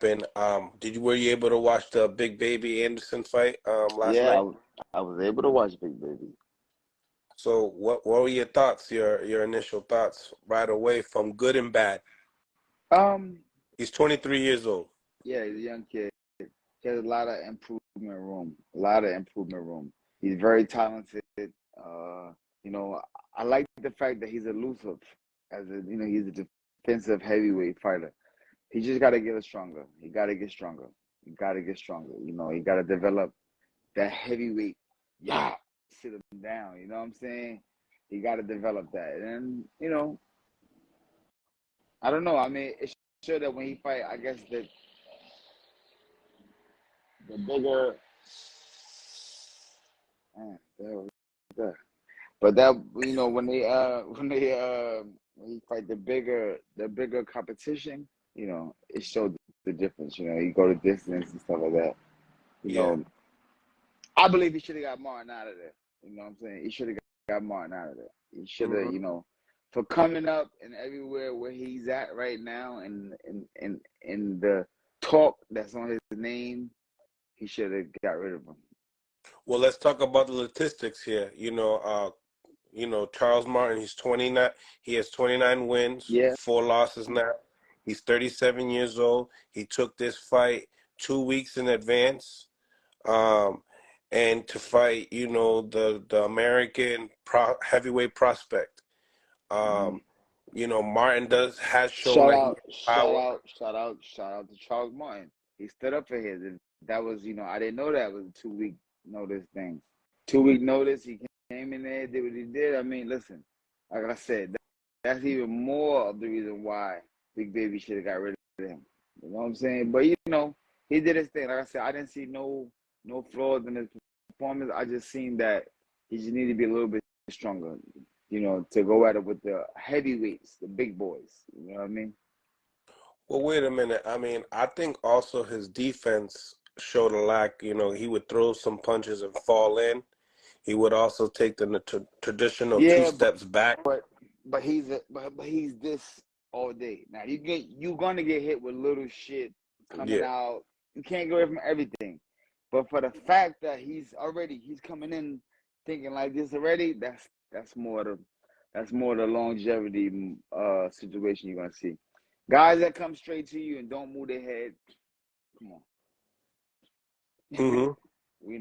Were you able to watch the Big Baby Anderson fight last Yeah, night? I was able to watch Big Baby. So what were your thoughts, your initial thoughts right away from good and bad? Um, He's 23 years old. yeah, he's a young kid. He has a lot of improvement room. A lot of improvement room. He's very talented. You know, I like the fact that he's elusive. He's a defensive heavyweight fighter. He just got to get stronger. He got to get stronger. He got to get stronger. You know, he got to develop that heavyweight. Yeah, sit him down. You know what I'm saying? He got to develop that. And I don't know. I mean, it's sure that when he fight, I guess that the bigger. But that when he fight the bigger competition, it showed the difference. You go to distance and stuff like that. Yeah. I believe he should have got Martin out of there. You know what I'm saying? He should have got Martin out of there. He should have, for coming up and everywhere where he's at right now, and in the talk that's on his name, he should have got rid of him. Well, let's talk about the statistics here. Charles Martin, he's 29. He has 29 wins, 4 losses now. He's 37 years old. He took this fight 2 weeks in advance, and to fight, the American heavyweight prospect. Martin has shown that he has power. Shout out to Charles Martin. He stood up for his. That was, I didn't know that was a 2-week notice thing. 2-week notice. He came in there, did what he did. I mean, listen, like I said, that's even more of the reason why Big Baby should have got rid of him. You know what I'm saying? But he did his thing. Like I said, I didn't see no flaws in his performance. I just seen that he just needed to be a little bit stronger, to go at it with the heavyweights, the big boys. You know what I mean? Well, wait a minute. I mean, I think also his defense showed a lack. He would throw some punches and fall in. He would also take the traditional 2 steps back. But he's this all day. Now you're gonna get hit with little shit coming out. You can't go away from everything. But for the fact that he's coming in thinking like this already, that's more the longevity situation you're gonna see. Guys that come straight to you and don't move their head, come on. Mm-hmm. we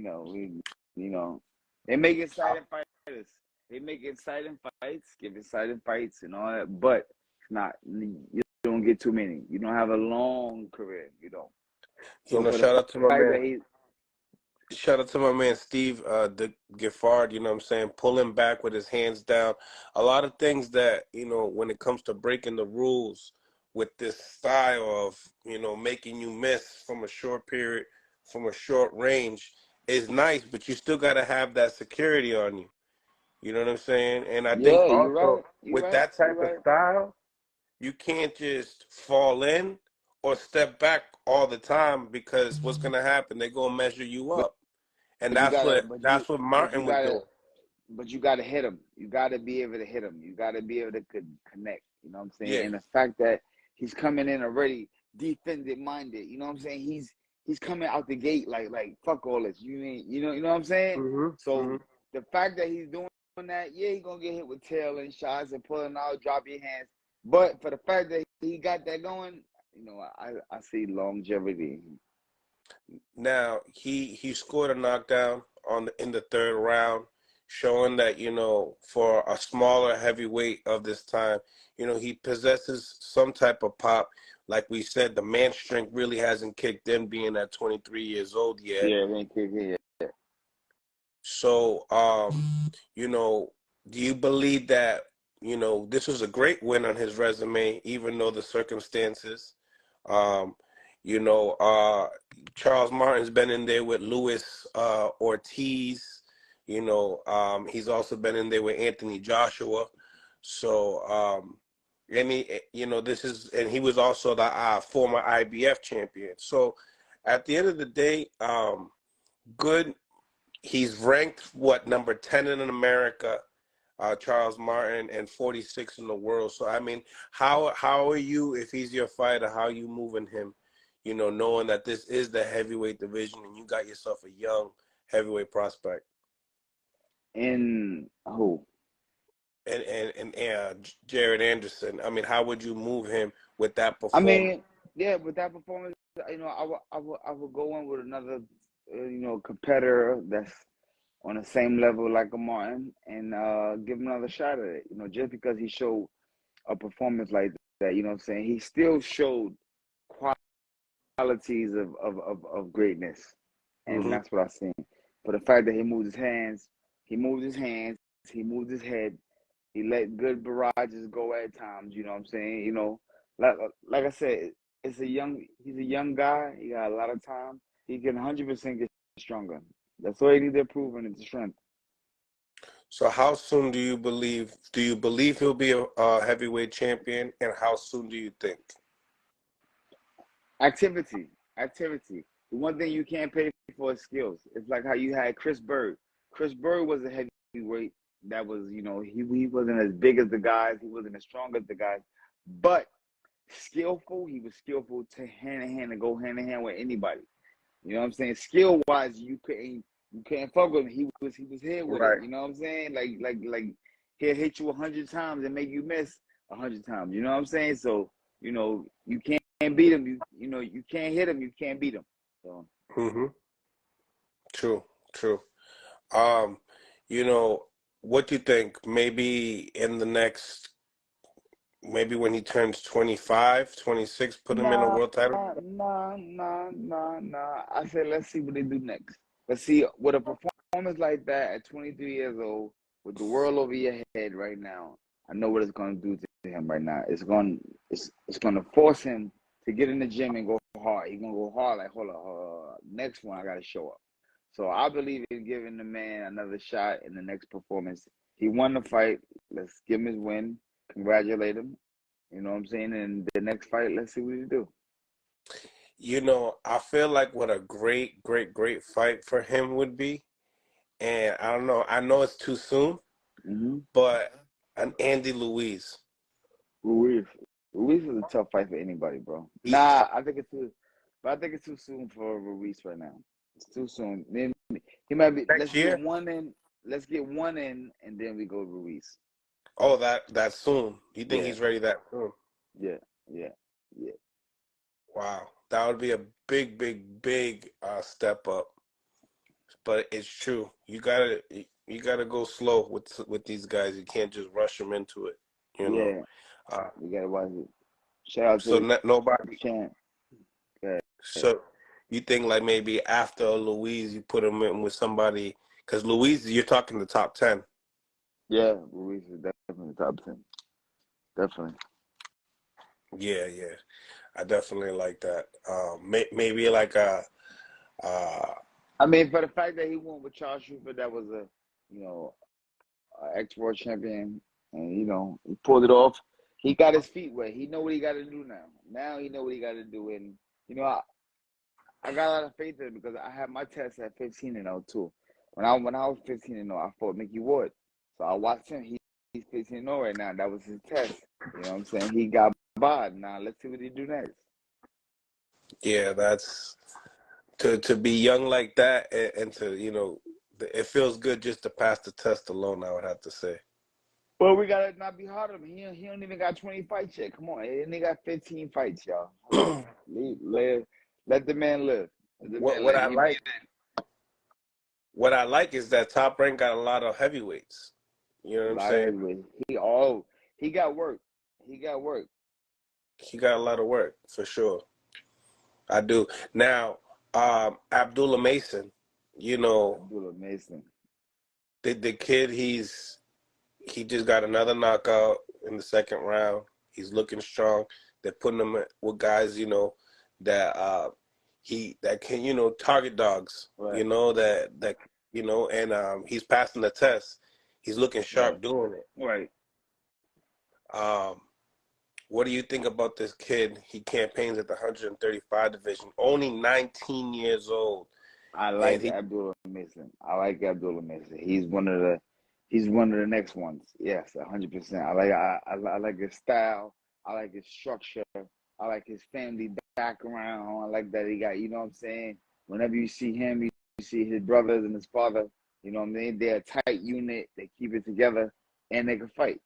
know. They make exciting fighters. They make exciting fights, give exciting fights and all that, but it's not. You don't get too many. You don't have a long career. You don't. So shout out to my man Steve the Giffard, you know what I'm saying, pulling back with his hands down. A lot of things that, when it comes to breaking the rules with this style of, making you miss from a short period, from a short range is nice, but you still got to have that security on you. You know what I'm saying? And I think also with that type of style, you can't just fall in or step back all the time, because what's going to happen? They're going to measure you up. And that's what Martin would do. But you got to hit him. You got to be able to hit him. You got to be able to connect. You know what I'm saying? Yeah. And the fact that he's coming in already defensive minded. You know what I'm saying? He's coming out the gate like fuck all this. You know what I'm saying? Mm-hmm. So the fact that he's doing that, he's gonna get hit with tailing shots and pulling out, drop your hands. But for the fact that he got that going, I see longevity. Now he scored a knockdown in the 3rd round, showing that, for a smaller heavyweight of this time, he possesses some type of pop. Like we said, the man strength really hasn't kicked in, being at 23 years old yet. Yeah, it ain't kicked in yet. So, do you believe that, this was a great win on his resume, even though the circumstances, Charles Martin's been in there with Luis Ortiz. He's also been in there with Anthony Joshua. So, and he was also the former IBF champion. So, at the end of the day, good. He's ranked number 10 in America, Charles Martin, and 46 in the world. So I mean, how are you, if he's your fighter, how are you moving him, you know, knowing that this is the heavyweight division and you got yourself a young heavyweight prospect? And who? And Jared Anderson. I mean, how would you move him with that I performance? mean, yeah, with that performance, I would go in with another, competitor that's on the same level like a Martin, and give him another shot at it. Just because he showed a performance like that, you know what I'm saying? He still showed qualities of greatness, and Hmm. that's what I've seen. But the fact that he moved his hands, he moved his hands, he moved his head, he let good barrages go at times. You know what I'm saying? Like like I said, he's a young guy. He got a lot of time. He can 100% get stronger. That's all he needs to prove, and it's strength. So how soon do you believe he'll be a heavyweight champion, and how soon do you think? Activity, activity. The one thing you can't pay for is skills. It's like how you had Chris Bird. Chris Bird was a heavyweight that was, he wasn't as big as the guys. He wasn't as strong as the guys, but skillful. He was skillful to hand in hand and go hand in hand with anybody. You know what I'm saying? Skill wise, you can't fuck with him. He was here with it. Right. You know what I'm saying? Like he'll hit you 100 times and make you miss 100 times. You know what I'm saying? So you can't beat him. You can't hit him. You can't beat him. So Hmm. True. True. Um, you know, what do you think? Maybe in the next, maybe when he turns 25, 26, put him in a nah, world title? nah. I said let's see what they do next. Let's see with a performance like that at 23 years old, with the world over your head right now. I know what it's going to do to him right now. It's going to force him to get in the gym and go hard. He's going to go hard. Like hold on. Next one I got to show up. So I believe in giving the man another shot in the next performance. He won the fight. Let's give him his win. Congratulate him. You know what I'm saying? And the next fight, let's see what he do. You know, I feel like what a great, great, great fight for him would be. And I don't know, I know it's too soon, Mm-hmm. but an Andy Louise. Ruiz. Ruiz is a tough fight for anybody, bro. He's Nah, tough. I think it's too soon for Ruiz right now. It's too soon. Then he might be. Next year? Let's get one in, and then we go Ruiz. Oh, that soon. You think Yeah, he's ready that soon? yeah, yeah, yeah. Wow. That would be a big, big, big step up. But it's true. You gotta go slow with these guys. You can't just rush them into it, you know. Yeah, Uh, we gotta watch it. Shout out to so the nobody. champ. Yeah, So you think like maybe after Louise, you put him in with somebody because Louise, you're talking the top 10. yeah. Ruiz is definitely top 10. Definitely. Yeah, yeah. I definitely like that. Maybe like uh, I mean, for the fact that he won with Charles Schoofer, that was you know, ex-world champion, and he pulled it off. He got his feet wet. He know what he got to do now. Now he know what he got to do, and I got a lot of faith in it because I had my test at 15-0 too. When I was 15-0, I fought Mickey Ward, so I watched him. He's 15-0 right now. That was his test. You know what I'm saying? He got by. Now let's see what he do next. yeah, that's to be young like that and to it feels good just to pass the test alone. I would have to say. Well, we gotta not be hard on him. He don't even got 20 fights yet. Come on, and he got 15 fights, y'all. Hello, let the man live. Let the what man what live. I like what I like is that Top Rank got a lot of heavyweights. You know what A I'm lot of saying? heavyweight. He got work. He got work. He got a lot of work for sure. I do. Now, Abdullah Mason, you know, Abdullah Mason. the kid, he just got another knockout in the second round. He's looking strong. They're putting him with guys, that that can, target dogs, Right, and he's passing the test. He's looking right, sharp doing it. right. Um, what do you think about this kid? He campaigns at the 135 division, only 19 years old, I and like he Abdullah Mason. I like Abdullah Mason. He's one of the next ones. Yes, 100%. I like his style. I like his structure. I like his family background. I like that he got, you know what I'm saying? Whenever you see him, you see his brothers and his father, you know what I mean? They're a tight unit. They keep it together, and they can fight.